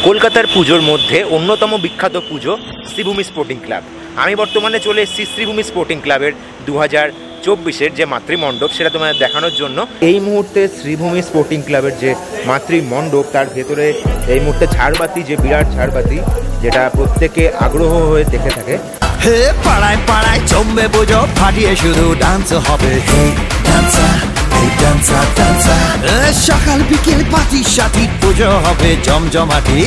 কলকাতার পুজোর মধ্যে অন্যতম বিখ্যাত পুজো শ্রীভূমি স্পোর্টিং ক্লাব। আমি বর্তমানে চলে এসেছি শ্রীভূমি স্পোর্টিং ক্লাবের 2024-এর যে মাতৃমণ্ডপ সেটা তোমাদের দেখানোর জন্য। এই মুহূর্তে শ্রীভূমি স্পোর্টিং ক্লাবের যে মাতৃমণ্ডপ তার ভেতরে এই মুহূর্তে ঝাড়বাতি, যে বিরাট ঝাড়বাতি যেটা প্রত্যেকে আগ্রহ হয়ে দেখে থাকে। হে পাড়ায় পাড়ায় জমবে পুজো, ফাটিয়ে শুধু ডান্স হবে। সকাল বিকেল পাটি সাথী পুজো হবে জমজমাটি।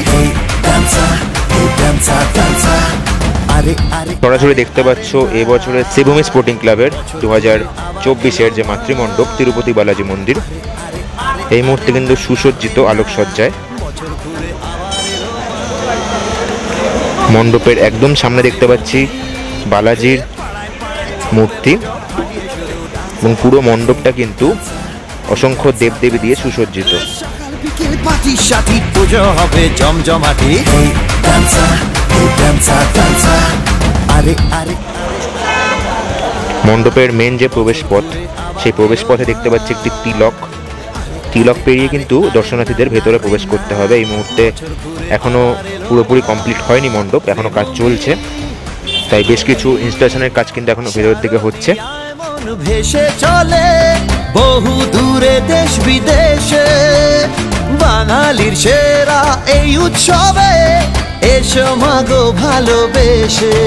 সরাসরি দেখতে পাচ্ছ এবছরের শ্রীভূমি স্পোর্টিং ক্লাবের 2024-এর যে মাতৃমণ্ডপ তিরুপতি বালাজি মন্দির। এই মুহূর্তে কিন্তু সুসজ্জিত আলোকসজ্জায়। মণ্ডপের একদম সামনে দেখতে পাচ্ছি বালাজির মূর্তি এবং পুরো মণ্ডপটা কিন্তু অসংখ্য দেবদেবী দিয়ে সুসজ্জিত। মণ্ডপের মেন যে প্রবেশ পথ, সেই প্রবেশ পথে দেখতে পাচ্ছি একটি তিলক পেরিয়ে কিন্তু দর্শনার্থীদের ভেতরে প্রবেশ করতে হবে। এই মুহূর্তে এখনো পুরোপুরি কমপ্লিট হয়নি মণ্ডপ, এখনো কাজ চলছে, তাই বেশ কিছু ইনস্টলেশনের কাজ কিন্তু এখনো ভেতরের দিকে হচ্ছে। ভেসে চলে বহু দূরে দেশ বিদেশে, বাঙালির সেরা এই উৎসবে এসো মাগো ভালোবেসে।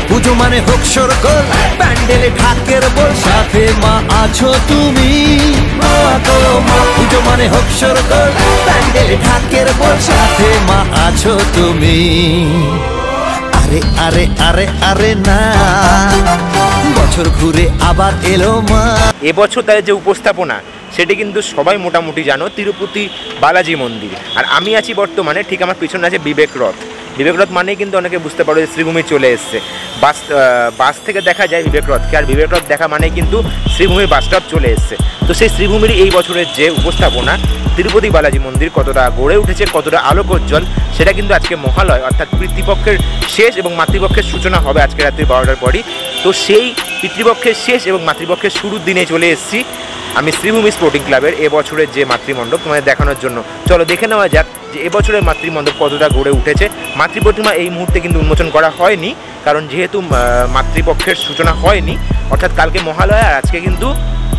পুজো মানে হোক সরকল, প্যান্ডেলে ঢাকের বল, সাথে মা আছো তুমি। পুজো মানে হোক সরকল, প্যান্ডেলে ঢাকের বল, সাথে মা আছো তুমি। আরে আরে আরে আরে না, বছর ঘুরে আবার এলো মা। এবছর তাদের যে উপস্থাপনা সেটি কিন্তু সবাই মোটামুটি জানো, তিরুপতি বালাজি মন্দির। আর আমি আছি বর্তমানে, ঠিক আমার পিছনে আছে বিবেক রথ। বিবেক রথ মানেই কিন্তু অনেকে বুঝতে পারো যে শ্রীভূমি চলে এসছে। বাস থেকে দেখা যায় বিবেক রথকে, আর বিবেক রথ দেখা মানে কিন্তু শ্রীভূমির বাস স্টপ চলে এসছে। তো সেই শ্রীভূমির এই বছরের যে উপস্থাপনা তিরুপতি বালাজি মন্দির কতটা গড়ে উঠেছে, কতটা আলোকোজ্জ্বল, সেটা কিন্তু আজকে মহালয় অর্থাৎ পিতৃপক্ষের শেষ এবং মাতৃপক্ষের সূচনা হবে আজকে রাত্রি 12টার পরই। তো সেই পিতৃপক্ষের শেষ এবং মাতৃপক্ষের শুরুর দিনে চলে এসেছি আমি শ্রীভূমি স্পোর্টিং ক্লাবের এবছরের যে মাতৃমণ্ডপ তোমাদের দেখানোর জন্য। চলো দেখে নেওয়া যাক যে এবছরের মাতৃমণ্ডপ কতটা গড়ে উঠেছে। মাতৃপ্রতিমা এই মুহূর্তে কিন্তু উন্মোচন করা হয়নি, কারণ যেহেতু মাতৃপক্ষের সূচনা হয়নি, অর্থাৎ কালকে মহালয়া আর আজকে কিন্তু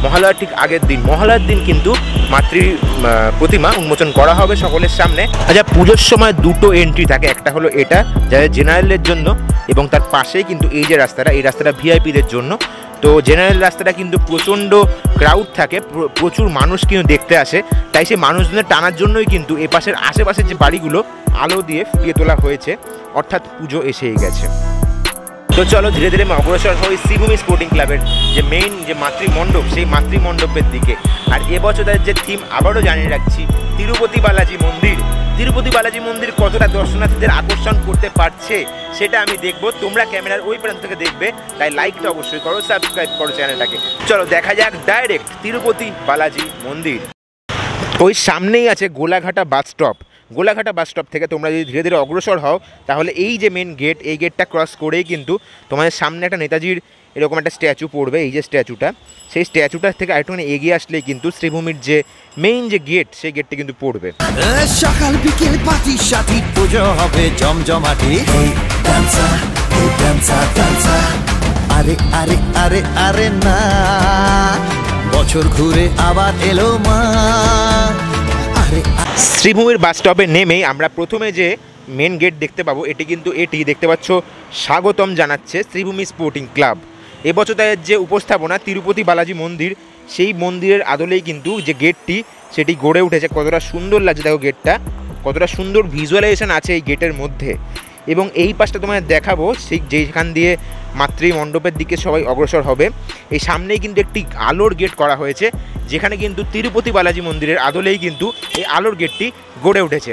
মহালয়ার ঠিক আগের দিন, মহালয়ার দিন কিন্তু মাতৃ প্রতিমা উন্মোচন করা হবে সকলের সামনে। আচ্ছা, পুজোর সময় দুটো এন্ট্রি থাকে, একটা হলো এটা যাদের জেনারেলের জন্য, এবং তার পাশেই কিন্তু এই যে রাস্তাটা, এই রাস্তাটা ভিআইপিদের জন্য। তো জেনারেল রাস্তাটা কিন্তু প্রচণ্ড ক্রাউড থাকে, প্রচুর মানুষ কিন্তু দেখতে আসে, তাই সেই মানুষজনের টানার জন্যই কিন্তু এপাশের আশেপাশের যে বাড়িগুলো আলো দিয়ে ফুটিয়ে তোলা হয়েছে, অর্থাৎ পুজো এসেই গেছে। তো চলো ধীরে ধীরে অগ্রসর হই শ্রীভূমি স্পোর্টিং ক্লাবের যে মেইন যে মাতৃমণ্ডপ, সেই মাতৃমণ্ডপের দিকে। আর এবছর তাদের যে থিম আবারও জানিয়ে রাখছি, তিরুপতি বালাজি মন্দির। তিরুপতি বালাজি মন্দির কতটা দর্শনার্থীদের আকর্ষণ করতে পারছে সেটা আমি দেখবো, তোমরা ক্যামেরার ওই প্রান্ত থেকে দেখবে, তাই লাইকটা অবশ্যই করো, সাবস্ক্রাইব করো চ্যানেলটাকে। চলো দেখা যাক ডাইরেক্ট তিরুপতি বালাজি মন্দির। ওই সামনেই আছে Golaghata bus stop. Golaghata bus stop থেকে তোমরা যদি ধীরে ধীরে অগ্রসর হও, তাহলে এই যে মেন গেট, এই গেটটা ক্রস করেই কিন্তু তোমাদের সামনে একটা নেতাজির এরকম একটা স্ট্যাচু পড়বে। এই যে স্ট্যাচুটা, সেই স্ট্যাচুটার থেকে আরেকটুখানি এগিয়ে আসলেই কিন্তু শ্রীভূমির যে মেইন যে গেট, সেই গেটটা কিন্তু পড়বে। সকাল বিকেল পাটি সাথী পুজো হবে জমজমাটি। আরে আরে আরে আরে না, বছর ঘুরে আবার এলো মা। শ্রীভূমির বাস স্টপে নেমেই আমরা প্রথমে যে মেন গেট দেখতে পাবো, এটি কিন্তু দেখতে পাচ্ছ স্বাগতম জানাচ্ছে শ্রীভূমি স্পোর্টিং ক্লাব। এবছর তাদের যে উপস্থাপনা তিরুপতি বালাজি মন্দির, সেই মন্দিরের আদলেই কিন্তু যে গেটটি সেটি গড়ে উঠেছে। কতটা সুন্দর লাগছে দেখো গেটটা, কতটা সুন্দর ভিজুয়ালাইজেশন আছে এই গেটের মধ্যে। এবং এই পাশটা তোমাদের দেখাবো, সেই যেখান দিয়ে মাতৃমণ্ডপের দিকে সবাই অগ্রসর হবে, এই সামনেই কিন্তু একটি আলোর গেট করা হয়েছে, যেখানে কিন্তু তিরুপতি বালাজি মন্দিরের আদলেই কিন্তু এই আলোর গেটটি গড়ে উঠেছে।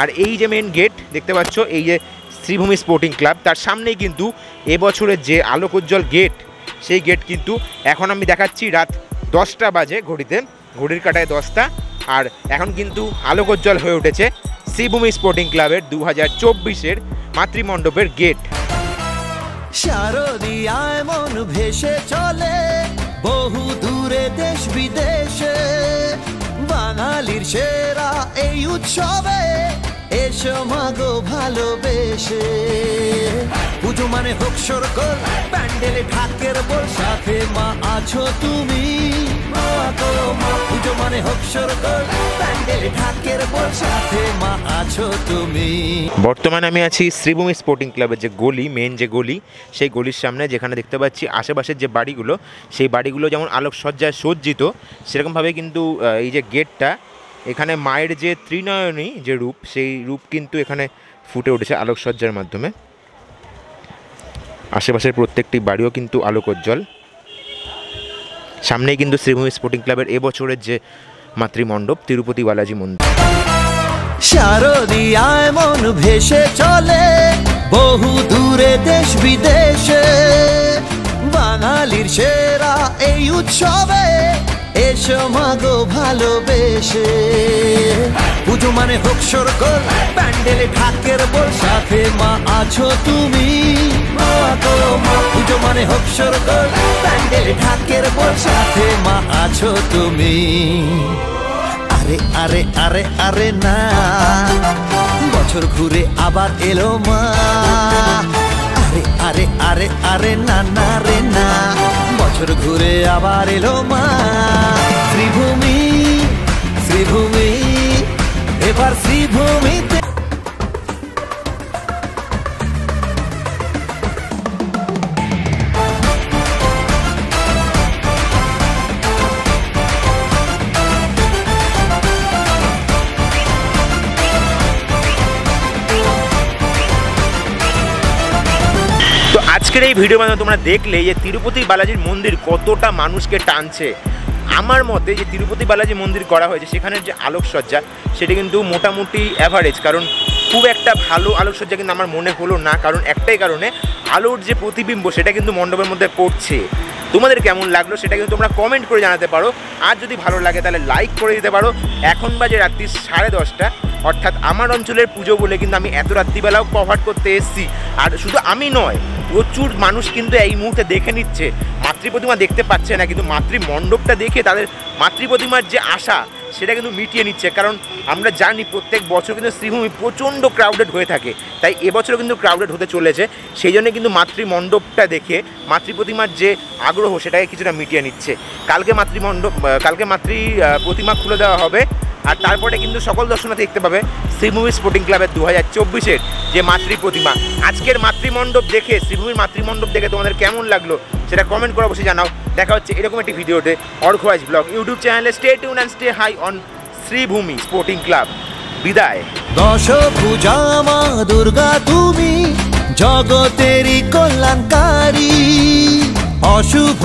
আর এই যে মেন গেট দেখতে পাচ্ছ, এই যে শ্রীভূমি স্পোর্টিং ক্লাব, তার সামনেই কিন্তু এবছরের যে আলোকোজ্জ্বল গেট, সেই গেট কিন্তু এখন আমি দেখাচ্ছি রাত 10টা বাজে ঘড়িতে, ঘড়ির কাঁটায় 10টা, আর এখন কিন্তু আলোকোজ্জ্বল হয়ে উঠেছে শ্রীভূমি স্পোর্টিং ক্লাবের 2024-এর মাতৃমণ্ডপের গেট। শারদীয়ায় মন ভেসে চলে বহু দূরে দেশ বিদেশে, বাঙালির সেরা এই উৎসবে এসো মাগো ভালোবেসে। পুজো মানে হোক সরগোল, প্যান্ডেলে ঢাকের বল, সাথে মা আছো তুমি। পুজো মানে হোক সরগোল, প্যান্ডেলে ঢাকের বল, সাথে মা আছো তুমি। বর্তমানে আমি আছি শ্রীভূমি স্পোর্টিং ক্লাবের যে গলি, মেন যে গলি, সেই গলির সামনে, যেখানে দেখতে পাচ্ছি আশেপাশের যে বাড়িগুলো, সেই বাড়িগুলো যেমন আলোকসজ্জায় সজ্জিত, সেরকমভাবে কিন্তু এই যে গেটটা, এখানে মায়ের যে ত্রিনয়নী যে রূপ, সেই রূপ কিন্তু এখানে ফুটে উঠেছে আলোকসজ্জার মাধ্যমে। আশেপাশের প্রত্যেকটি বাড়িও কিন্তু আলোকোজ্জ্বল। সামনেই কিন্তু শ্রীভূমি স্পোর্টিং ক্লাবের এবছরের যে মাতৃমণ্ডপ, তিরুপতি বালাজি মন্দির। শারদীয়ায় মন ভেসে চলে বহু দূরে দেশ বিদেশে, বাঙালির সেরা এই উৎসবে এসো মাগো ভালোবেসে। পুজো মানে হোক সরগোল, প্যান্ডেলে ঢাকের বল, সাথে মা আছো তুমি। পুজো মানে হোক সরগোল, প্যান্ডেলে ঢাকের বল, সাথে মা আছো তুমি। আরে আরে আরে আরে না, বছর ঘুরে আবার এলো মা। আরে আরে আরে আরে না না রে না, বছর ঘুরে আবার এলো মা। শ্রীভূমি শ্রীভূমি, এবার শ্রীভূমিতে। আজকের এই ভিডিও মাধ্যমে তোমরা দেখলে যে তিরুপতি বালাজির মন্দির কতটা মানুষকে টানছে। আমার মতে যে তিরুপতি বালাজি মন্দির করা হয়েছে, সেখানের যে আলোকসজ্জা, সেটা কিন্তু মোটামুটি অ্যাভারেজ, কারণ খুব একটা ভালো আলোকসজ্জা কিন্তু আমার মনে হলো না। কারণ একটাই কারণে, আলোর যে প্রতিবিম্ব সেটা কিন্তু মণ্ডপের মধ্যে পড়ছে। তোমাদের কেমন লাগলো সেটা কিন্তু তোমরা কমেন্ট করে জানাতে পারো। আর যদি ভালো লাগে তাহলে লাইক করে দিতে পারো। এখন বাজে রাত্রি 10:30, অর্থাৎ আমার অঞ্চলের পুজো বলে কিন্তু আমি এত রাত্রিবেলাও কভার করতে এসেছি। আর শুধু আমি নয়, প্রচুর মানুষ কিন্তু এই মুহূর্তে দেখে নিচ্ছে। মাতৃপ্রতিমা দেখতে পাচ্ছে না, কিন্তু মাতৃমণ্ডপটা দেখে তাদের মাতৃপ্রতিমার যে আশা, সেটা কিন্তু মিটিয়ে নিচ্ছে। কারণ আমরা জানি প্রত্যেক বছর কিন্তু শ্রীভূমি প্রচণ্ড ক্রাউডেড হয়ে থাকে, তাই এবছরও কিন্তু ক্রাউডেড হতে চলেছে। সেই জন্য কিন্তু মাতৃমণ্ডপটা দেখে মাতৃপ্রতিমার যে আগ্রহ, সেটাকে কিছুটা মিটিয়ে নিচ্ছে। কালকে মাতৃ প্রতিমা খুলে দেওয়া হবে, আর তারপরে কিন্তু সকল দর্শনার্থী দেখতে পাবে শ্রীভূমি স্পোর্টিং ক্লাবের 2024-এর যে মাতৃ প্রতিমা। আজকের মাতৃমণ্ডপ দেখে, শ্রীভূমির মাতৃমণ্ডপ দেখে তোমাদের কেমন লাগলো সেটা কমেন্ট করে অবশ্যই জানাও। দেখা হচ্ছে এরকম একটি ভিডিওতে অর্ঘ্য ব্লগ ইউটিউব চ্যানেলে। Stay tune and stay high on Sreebhumi sporting club. বিদায়। দশ পূজা মা দুর্গা তুমি, জগতেরই কল্যাণকারী, অশুভ